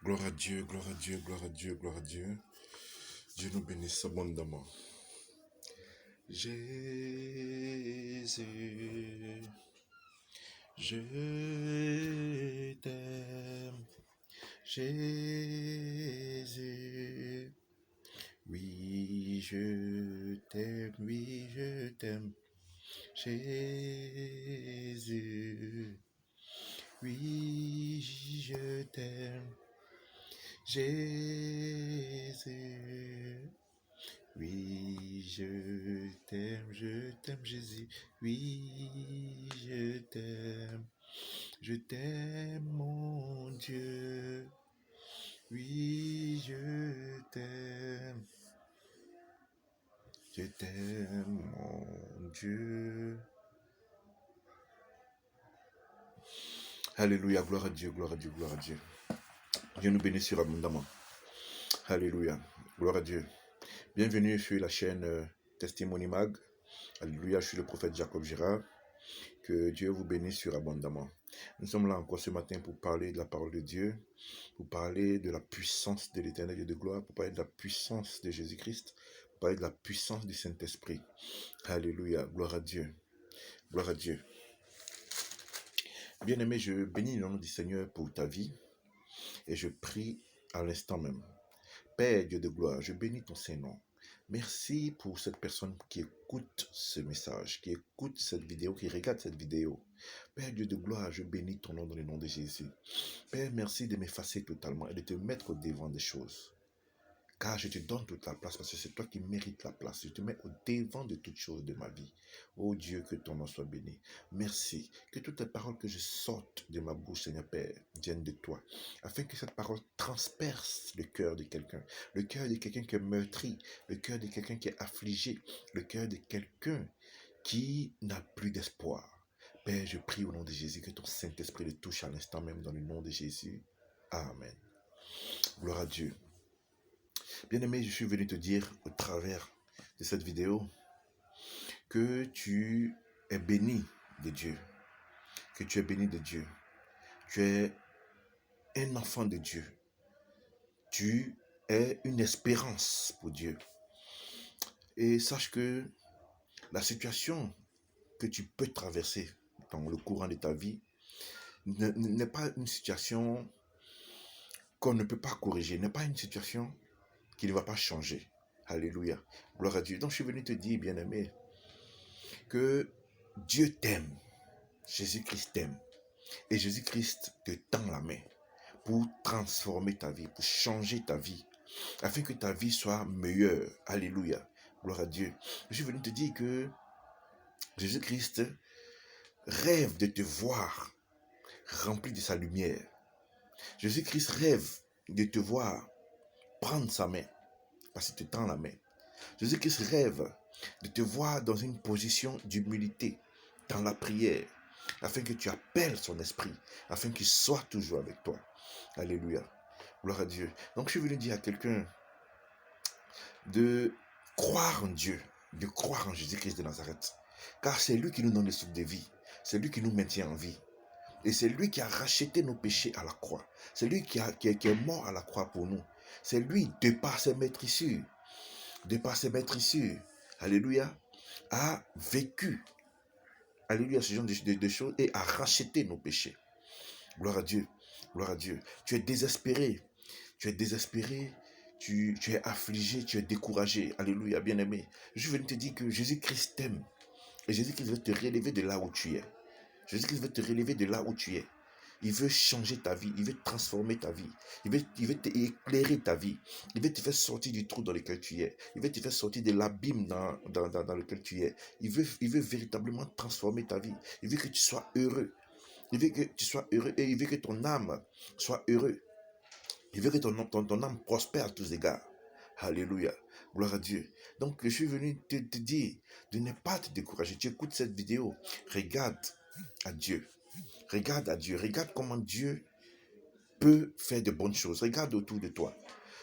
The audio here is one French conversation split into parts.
Gloire à Dieu, gloire à Dieu, gloire à Dieu, gloire à Dieu. Dieu nous bénisse abondamment. Jésus, je t'aime. Jésus, oui, je t'aime, oui, je t'aime. Jésus, oui, je t'aime. Jésus, oui, je t'aime, Jésus. Oui, je t'aime, mon Dieu. Oui, je t'aime, mon Dieu. Alléluia, gloire à Dieu, gloire à Dieu, gloire à Dieu. Dieu nous bénisse abondamment. Alléluia, gloire à Dieu. Bienvenue sur la chaîne Testimony Mag. Alléluia, je suis le prophète Jacob Girard. Que Dieu vous bénisse abondamment. Nous sommes là encore ce matin pour parler de la parole de Dieu, pour parler de la puissance de l'Éternel Dieu de gloire, pour parler de la puissance de Jésus-Christ, pour parler de la puissance du Saint-Esprit. Alléluia, gloire à Dieu. Gloire à Dieu. Bien-aimé, je bénis le nom du Seigneur pour ta vie et je prie à l'instant même. Père Dieu de gloire, je bénis ton Saint-Nom. Merci pour cette personne qui écoute ce message, qui écoute cette vidéo, qui regarde cette vidéo. Père Dieu de gloire, je bénis ton nom dans le nom de Jésus. Père, merci de m'effacer totalement et de te mettre au devant des choses. Car je te donne toute la place parce que c'est toi qui mérites la place. Je te mets au devant de toutes choses de ma vie. Oh Dieu, que ton nom soit béni. Merci. Que toutes les paroles que je sorte de ma bouche, Seigneur Père, viennent de toi. Afin que cette parole transperce le cœur de quelqu'un. Le cœur de quelqu'un qui est meurtri. Le cœur de quelqu'un qui est affligé. Le cœur de quelqu'un qui n'a plus d'espoir. Père, je prie au nom de Jésus que ton Saint-Esprit le touche à l'instant même dans le nom de Jésus. Amen. Gloire à Dieu. Bien-aimé, je suis venu te dire au travers de cette vidéo que tu es béni de Dieu. Que tu es béni de Dieu. Tu es un enfant de Dieu. Tu es une espérance pour Dieu. Et sache que la situation que tu peux traverser dans le courant de ta vie n'est pas une situation qu'on ne peut pas corriger, n'est pas une situation qui ne va pas changer. Alléluia. Gloire à Dieu. Donc je suis venu te dire, bien-aimé, que Dieu t'aime. Jésus-Christ t'aime. Et Jésus-Christ te tend la main pour transformer ta vie, pour changer ta vie, afin que ta vie soit meilleure. Alléluia. Gloire à Dieu. Je suis venu te dire que Jésus-Christ rêve de te voir rempli de sa lumière. Jésus-Christ rêve de te voir prendre sa main, parce qu'il te tend la main. Jésus-Christ rêve de te voir dans une position d'humilité, dans la prière, afin que tu appelles son esprit, afin qu'il soit toujours avec toi. Alléluia. Gloire à Dieu. Donc je suis venu dire à quelqu'un de croire en Dieu, de croire en Jésus-Christ de Nazareth, car c'est lui qui nous donne le souffle de vie, c'est lui qui nous maintient en vie. Et c'est lui qui a racheté nos péchés à la croix. C'est lui qui est mort à la croix pour nous. C'est lui, de par ses maîtrissures, alléluia, a vécu, alléluia, ce genre de choses et a racheté nos péchés. Gloire à Dieu, gloire à Dieu. Tu es désespéré, tu es affligé, tu es découragé, alléluia, bien-aimé. Je veux te dire que Jésus-Christ t'aime et Jésus-Christ veut te relever de là où tu es. Jésus-Christ veut te relever de là où tu es. Il veut changer ta vie, il veut transformer ta vie, il veut éclairer ta vie, il veut te faire sortir du trou dans lequel tu es, il veut te faire sortir de l'abîme dans lequel tu es. Il veut véritablement transformer ta vie, il veut que tu sois heureux, il veut que tu sois heureux et il veut que ton âme soit heureuse. Il veut que ton âme prospère à tous égards. Alléluia. Gloire à Dieu. Donc, je suis venu te dire de ne pas te décourager. Tu écoutes cette vidéo, regarde à Dieu. Regarde à Dieu. Regarde comment Dieu peut faire de bonnes choses. Regarde autour de toi.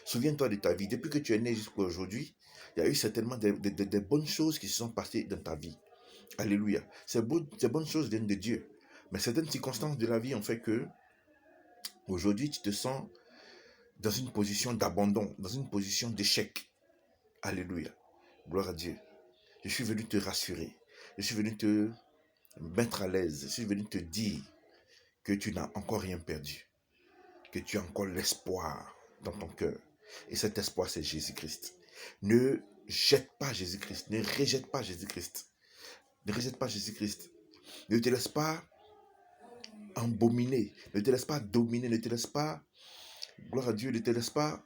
Souviens-toi de ta vie. Depuis que tu es né jusqu'à aujourd'hui, il y a eu certainement des bonnes choses qui se sont passées dans ta vie. Alléluia. Ces bonnes choses viennent de Dieu. Mais certaines circonstances de la vie ont fait que aujourd'hui, tu te sens dans une position d'abandon, dans une position d'échec. Alléluia. Gloire à Dieu. Je suis venu te rassurer. Je suis venu te mettre à l'aise. Je suis venu te dire que tu n'as encore rien perdu. Que tu as encore l'espoir dans ton cœur. Et cet espoir, c'est Jésus-Christ. Ne jette pas Jésus-Christ. Ne rejette pas Jésus-Christ. Ne rejette pas Jésus-Christ. Ne te laisse pas embominer. Ne te laisse pas dominer. Ne te laisse pas, gloire à Dieu, ne te laisse pas,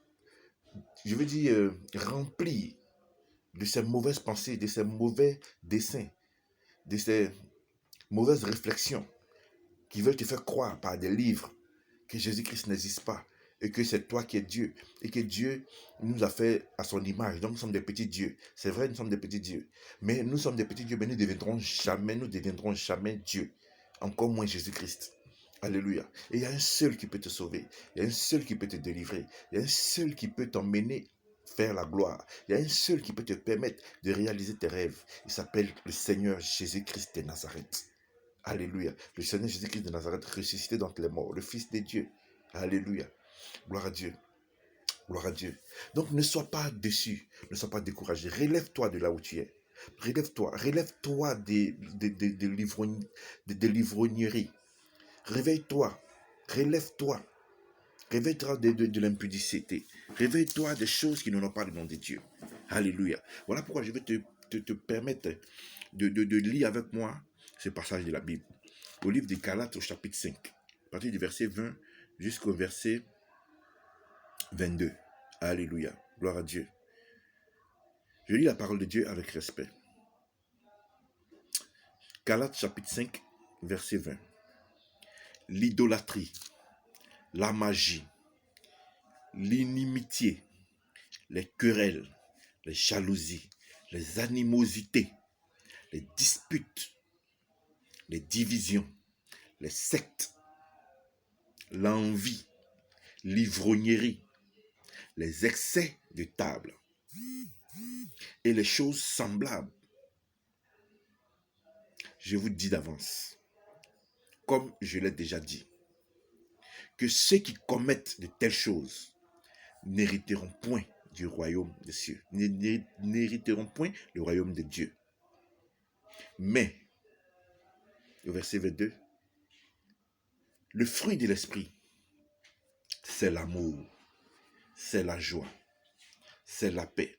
je veux dire, remplir de ces mauvaises pensées, de ces mauvais desseins, de ces mauvaises réflexions qui veulent te faire croire par des livres que Jésus-Christ n'existe pas et que c'est toi qui es Dieu et que Dieu nous a fait à son image. Donc nous sommes des petits dieux. C'est vrai, nous sommes des petits dieux. Mais nous sommes des petits dieux, mais nous ne deviendrons jamais Dieu. Encore moins Jésus-Christ. Alléluia. Et il y a un seul qui peut te sauver. Il y a un seul qui peut te délivrer. Il y a un seul qui peut t'emmener vers la gloire. Il y a un seul qui peut te permettre de réaliser tes rêves. Il s'appelle le Seigneur Jésus-Christ de Nazareth. Alléluia. Le Seigneur Jésus-Christ de Nazareth ressuscité d'entre les morts. Le Fils de Dieu. Alléluia. Gloire à Dieu. Gloire à Dieu. Donc ne sois pas déçu. Ne sois pas découragé. Relève-toi de là où tu es. Relève-toi. Relève-toi des l'ivrognerie. Réveille-toi. Relève-toi. Réveille-toi de l'impudicité. Réveille-toi des choses qui n'ont pas le nom de Dieu. Alléluia. Voilà pourquoi je vais te permettre de lire avec moi ce passage de la Bible. Au livre des Galates, au chapitre 5, à partir du verset 20 jusqu'au verset 22. Alléluia. Gloire à Dieu. Je lis la parole de Dieu avec respect. Galates, chapitre 5, verset 20. L'idolâtrie, la magie, l'inimitié, les querelles, les jalousies, les animosités, les disputes, les divisions, les sectes, l'envie, l'ivrognerie, les excès de table et les choses semblables. Je vous dis d'avance, comme je l'ai déjà dit, que ceux qui commettent de telles choses n'hériteront point du royaume des cieux, n'hériteront point le royaume de Dieu. Mais, au verset 22, le fruit de l'esprit, c'est l'amour, c'est la joie, c'est la paix,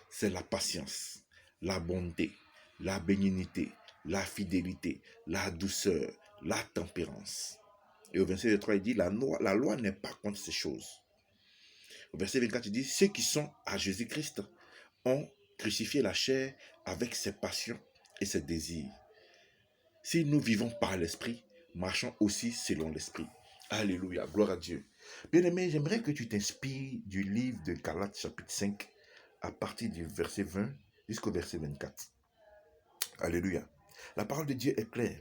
c'est la patience, la bonté, la bénignité, la fidélité, la douceur, la tempérance. Et au verset 23, il dit, la loi n'est pas contre ces choses. Au verset 24, il dit, ceux qui sont à Jésus-Christ ont crucifié la chair avec ses passions et ses désirs. Si nous vivons par l'esprit, marchons aussi selon l'esprit. Alléluia, gloire à Dieu. Bien-aimé, j'aimerais que tu t'inspires du livre de Galates chapitre 5 à partir du verset 20 jusqu'au verset 24. Alléluia. La parole de Dieu est claire.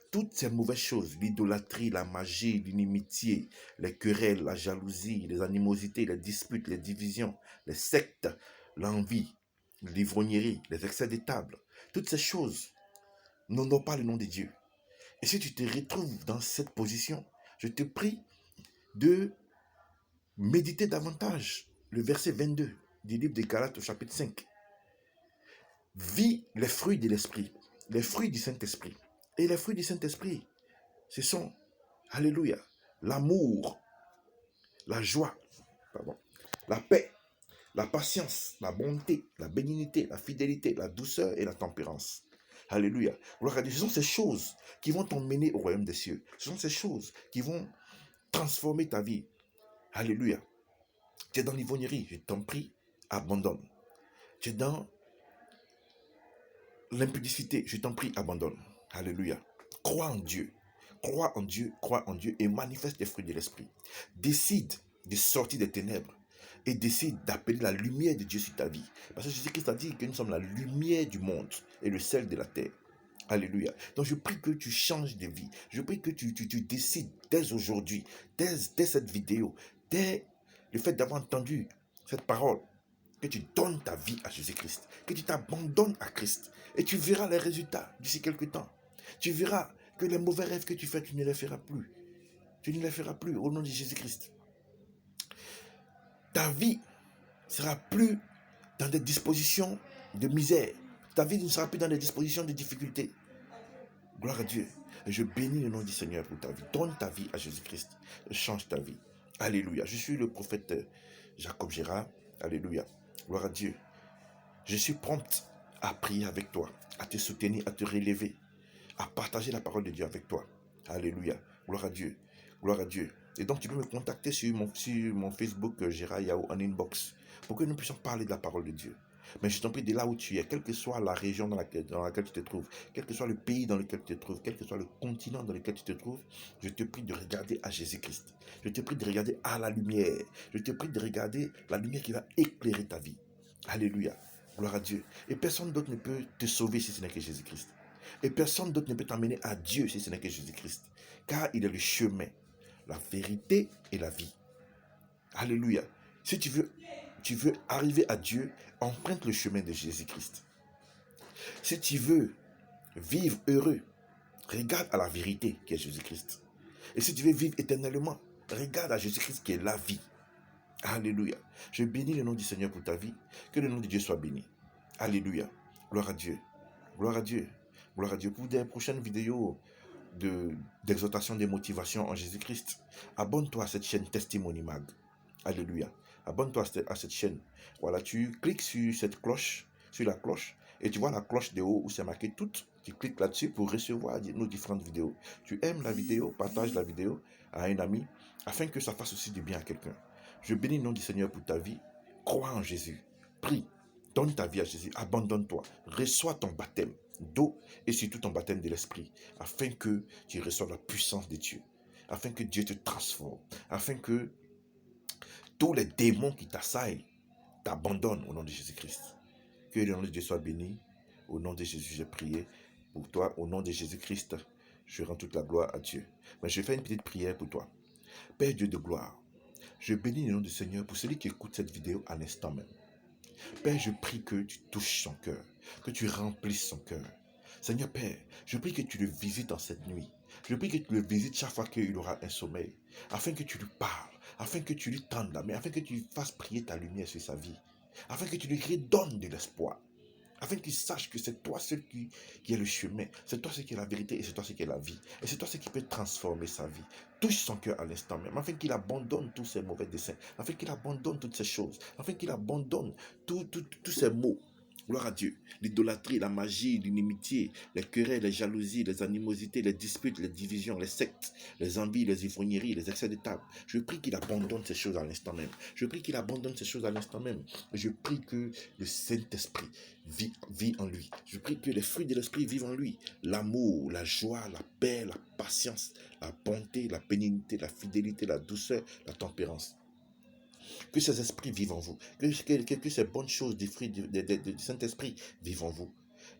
Toutes ces mauvaises choses, l'idolâtrie, la magie, l'inimitié, les querelles, la jalousie, les animosités, les disputes, les divisions, les sectes, l'envie, l'ivrognerie, les excès de table, toutes ces choses n'honorent pas le nom de Dieu. Et si tu te retrouves dans cette position, je te prie de méditer davantage le verset 22 du livre des Galates au chapitre 5. Vis les fruits de l'esprit, les fruits du Saint-Esprit. Et les fruits du Saint-Esprit, ce sont, alléluia, l'amour, la joie, la paix, la patience, la bonté, la bénignité, la fidélité, la douceur et la tempérance. Alléluia. Gloire à Dieu. Ce sont ces choses qui vont t'emmener au royaume des cieux. Ce sont ces choses qui vont transformer ta vie. Alléluia. Tu es dans l'ivrognerie, je t'en prie, abandonne. Tu es dans l'impudicité, je t'en prie, abandonne. Alléluia. Crois en Dieu. Crois en Dieu et manifeste les fruits de l'esprit. Décide de sortir des ténèbres et décide d'appeler la lumière de Dieu sur ta vie. Parce que Jésus-Christ a dit que nous sommes la lumière du monde et le sel de la terre. Alléluia. Donc je prie que tu changes de vie. Je prie que tu décides dès aujourd'hui, dès cette vidéo, dès le fait d'avoir entendu cette parole, que tu donnes ta vie à Jésus-Christ, que tu t'abandonnes à Christ. Et tu verras les résultats d'ici quelques temps. Tu verras que les mauvais rêves que tu fais, tu ne les feras plus. Tu ne les feras plus au nom de Jésus-Christ. Ta vie ne sera plus dans des dispositions de misère. Ta vie ne sera plus dans des dispositions de difficulté. Gloire à Dieu. Et je bénis le nom du Seigneur pour ta vie. Donne ta vie à Jésus-Christ. Change ta vie. Alléluia. Je suis le prophète Jacob Gérard. Alléluia. Gloire à Dieu. Je suis prompt à prier avec toi, à te soutenir, à te relever, à partager la parole de Dieu avec toi. Alléluia. Gloire à Dieu. Gloire à Dieu. Et donc, tu peux me contacter sur mon Facebook Gérard Yao en inbox pour que nous puissions parler de la parole de Dieu. Mais je t'en prie, de là où tu es, quelle que soit la région dans laquelle tu te trouves, quel que soit le pays dans lequel tu te trouves, quel que soit le continent dans lequel tu te trouves, je te prie de regarder à Jésus-Christ. Je te prie de regarder à la lumière. Je te prie de regarder la lumière qui va éclairer ta vie. Alléluia. Gloire à Dieu. Et personne d'autre ne peut te sauver si ce n'est que Jésus-Christ. Et personne d'autre ne peut t'emmener à Dieu si ce n'est que Jésus-Christ. Car il est le chemin, la vérité et la vie. Alléluia. Si tu veux arriver à Dieu, emprunte le chemin de Jésus-Christ. Si tu veux vivre heureux, regarde à la vérité qui est Jésus-Christ. Et si tu veux vivre éternellement, regarde à Jésus-Christ qui est la vie. Alléluia. Je bénis le nom du Seigneur pour ta vie. Que le nom de Dieu soit béni. Alléluia. Gloire à Dieu. Gloire à Dieu. Gloire à Dieu. Pour des prochaines vidéos d'exhortation, de motivation en Jésus-Christ, abonne-toi à cette chaîne Testimony Mag. Alléluia. Abonne-toi à cette chaîne. Voilà, tu cliques sur cette cloche, sur la cloche, et tu vois la cloche de haut où c'est marqué toutes. Tu cliques là-dessus pour recevoir nos différentes vidéos. Tu aimes la vidéo, partage la vidéo à un ami, afin que ça fasse aussi du bien à quelqu'un. Je bénis le nom du Seigneur pour ta vie. Crois en Jésus. Prie. Donne ta vie à Jésus. Abandonne-toi. Reçois ton baptême d'eau et surtout ton baptême de l'esprit, afin que tu reçoives la puissance de Dieu, afin que Dieu te transforme, afin que tous les démons qui t'assaillent t'abandonnent au nom de Jésus-Christ. Que le nom de Dieu soit béni. Au nom de Jésus, j'ai prié pour toi. Au nom de Jésus-Christ, je rends toute la gloire à Dieu. Mais je fais une petite prière pour toi. Père Dieu de gloire, je bénis le nom du Seigneur pour celui qui écoute cette vidéo à l'instant même. Père, je prie que tu touches son cœur, que tu remplisses son cœur. Seigneur Père, je prie que tu le visites en cette nuit. Je prie que tu le visites chaque fois qu'il aura un sommeil, afin que tu lui parles, afin que tu lui tendes la main, afin que tu fasses prier ta lumière sur sa vie, afin que tu lui redonnes de l'espoir, afin qu'il sache que c'est toi seul qui est le chemin, c'est toi seul qui est la vérité et c'est toi seul qui est la vie. Et c'est toi seul qui peut transformer sa vie. Touche son cœur à l'instant même, afin qu'il abandonne tous ses mauvais desseins, afin qu'il abandonne toutes ces choses, afin qu'il abandonne tous ces maux. Gloire à Dieu. L'idolâtrie, la magie, l'inimitié, les querelles, les jalousies, les animosités, les disputes, les divisions, les sectes, les envies, les ivrogneries, les excès de table. Je prie qu'il abandonne ces choses à l'instant même. Je prie qu'il abandonne ces choses à l'instant même. Je prie que le Saint-Esprit vit en lui. Je prie que les fruits de l'Esprit vivent en lui. L'amour, la joie, la paix, la patience, la bonté, la bénignité, la fidélité, la douceur, la tempérance. Que ces esprits vivent en vous. Que ces bonnes choses du fruit du Saint-Esprit vivent en vous.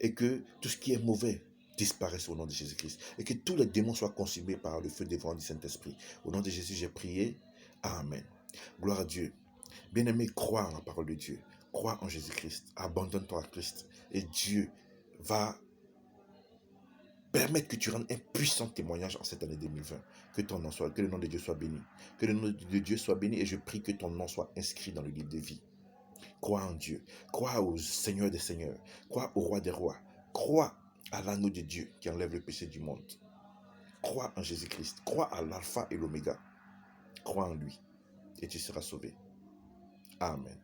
Et que tout ce qui est mauvais disparaisse au nom de Jésus-Christ. Et que tous les démons soient consumés par le feu dévorant du Saint-Esprit. Au nom de Jésus, j'ai prié. Amen. Gloire à Dieu. Bien-aimé, crois en la parole de Dieu. Crois en Jésus-Christ. Abandonne-toi à Christ. Et Dieu va permettre que tu rendes un puissant témoignage en cette année 2020. Que ton nom soit, que le nom de Dieu soit béni. Que le nom de Dieu soit béni et je prie que ton nom soit inscrit dans le livre de vie. Crois en Dieu. Crois au Seigneur des Seigneurs. Crois au Roi des Rois. Crois à l'anneau de Dieu qui enlève le péché du monde. Crois en Jésus-Christ. Crois à l'alpha et l'oméga. Crois en lui et tu seras sauvé. Amen.